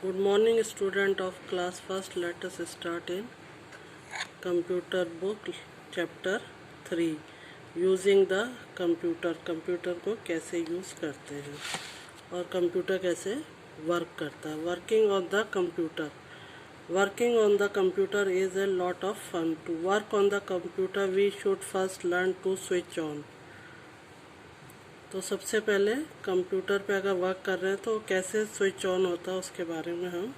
Good morning, student of class first. Let us start in computer book chapter 3 using the computer. Computer को कैसे use करते हैं और computer कैसे work करता है. Working on the computer. Working on the computer is a lot of fun. To work on the computer we should first learn to switch on. तो सबसे पहले कंप्यूटर पे अगर वर्क कर रहे हैं तो कैसे स्विच ऑन होता है उसके बारे में हम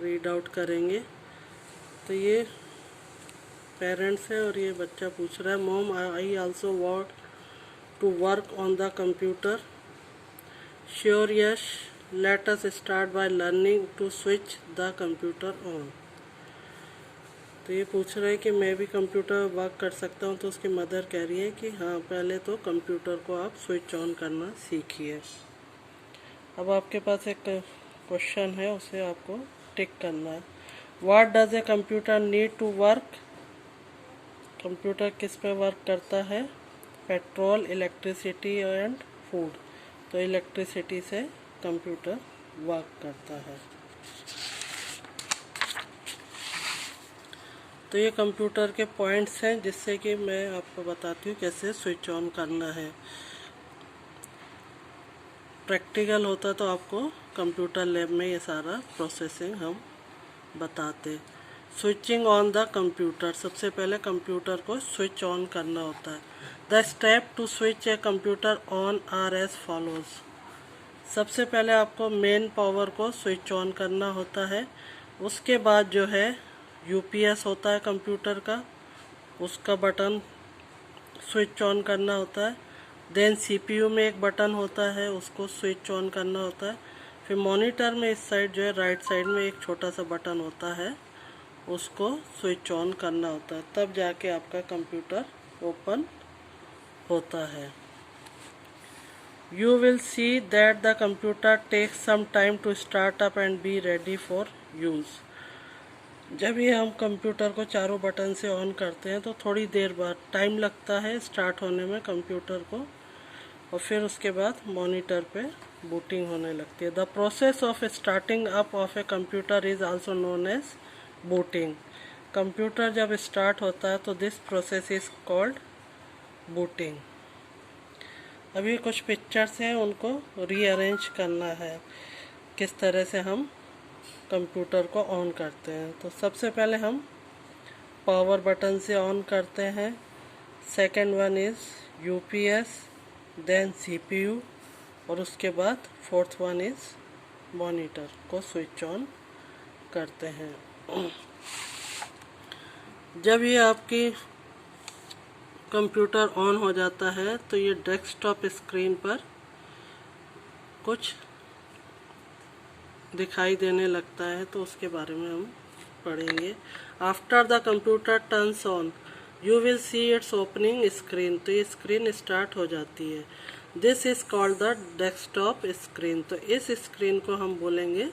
रीड आउट करेंगे. तो ये पेरेंट्स है और ये बच्चा पूछ रहा है, mom I also want to work on the computer. Sure yes, let us start by learning to switch the computer on. तो ये पूछ रहा है कि मैं भी कंप्यूटर वर्क कर सकता हूँ. तो उसकी मदर कह रही है कि हाँ, पहले तो कंप्यूटर को आप स्विच ऑन करना सीखिए. अब आपके पास एक क्वेश्चन है, उसे आपको टिक करना है. What does a computer need to work. Computer किस पे वर्क करता है? Petrol, electricity and food. तो इलेक्ट्रिसिटी से कंप्यूटर वर्क करता है. तो ये कंप्यूटर के पॉइंट्स हैं जिससे कि मैं आपको बताती हूँ कैसे स्विच ऑन करना है. प्रैक्टिकल होता तो आपको कंप्यूटर लैब में ये सारा प्रोसेसिंग हम बताते. Switching on the computer. सबसे पहले कंप्यूटर को स्विच ऑन करना होता है. The step to switch a computer on are as follows. सबसे पहले आपको मेन पावर को स्विच ऑन करना होता है. उसके बाद जो है यूपीएस होता है कंप्यूटर का, उसका बटन स्विच ऑन करना होता है. देन सीपीयू में एक बटन होता है, उसको स्विच ऑन करना होता है. फिर मॉनिटर में इस साइड जो है राइट साइड में एक छोटा सा बटन होता है, उसको स्विच ऑन करना होता है. तब जाके आपका कंप्यूटर ओपन होता है. You will see that the computer takes some time to start up and be ready for use. जब ये हम कंप्यूटर को चारों बटन से ऑन करते हैं तो थोड़ी देर बाद टाइम लगता है स्टार्ट होने में कंप्यूटर को, और फिर उसके बाद मॉनिटर पे बूटिंग होने लगती है. The process of starting up of a computer is also known as booting. Computer जब स्टार्ट होता है तो this process is called booting. अभी कुछ पिक्चर्स हैं, उनको रीअरेंज करना है किस तरह से हम कंप्यूटर को ऑन करते हैं. तो सबसे पहले हम पावर बटन से ऑन करते हैं. Second one is UPS, then CPU, और उसके बाद फोर्थ वन इज़ मॉनिटर को स्विच ऑन करते हैं. जब ये आपकी कंप्यूटर ऑन हो जाता है तो ये डेस्कटॉप स्क्रीन पर कुछ दिखाई देने लगता है, तो उसके बारे में हम पढ़ेंगे. After the computer turns on you will see it's opening screen. तो ये स्क्रीन स्टार्ट हो जाती है. This is called the desktop screen. तो इस स्क्रीन को हम बोलेंगे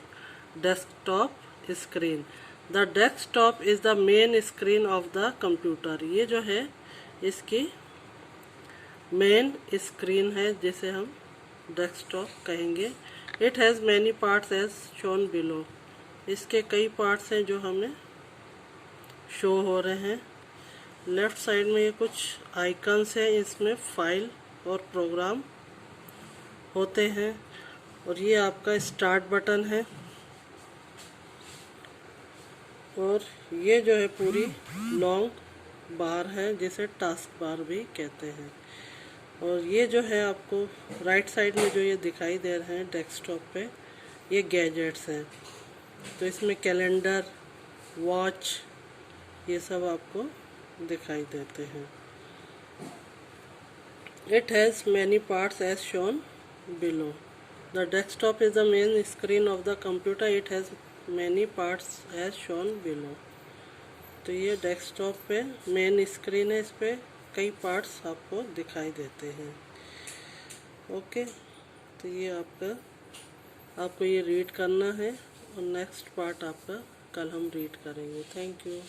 desktop screen. The desktop is the main screen of the computer. ये जो है इसकी मेन स्क्रीन है जिसे हम डेस्कटॉप कहेंगे. It has many parts as shown below. इसके कई पार्ट्स हैं जो हमें शो हो रहे हैं. लेफ़्ट साइड में ये कुछ आइकन्स हैं, इसमें फाइल और प्रोग्राम होते हैं. और ये आपका स्टार्ट बटन है, और ये जो है पूरी लॉन्ग बार है जिसे टास्क बार भी कहते हैं. और ये जो है आपको राइट साइड में जो ये दिखाई दे रहे हैं डेस्कटॉप पे, ये गैजेट्स हैं. तो इसमें कैलेंडर, वॉच, ये सब आपको दिखाई देते हैं. It has many parts as shown below. The desktop is the main screen of the computer. It has many parts as shown below. तो ये डेस्कटॉप पे मेन स्क्रीन है, इस पे कई पार्ट्स आपको दिखाई देते हैं. ओके, तो ये आपको ये रीड करना है, और नेक्स्ट पार्ट आपका कल हम रीड करेंगे. Thank you.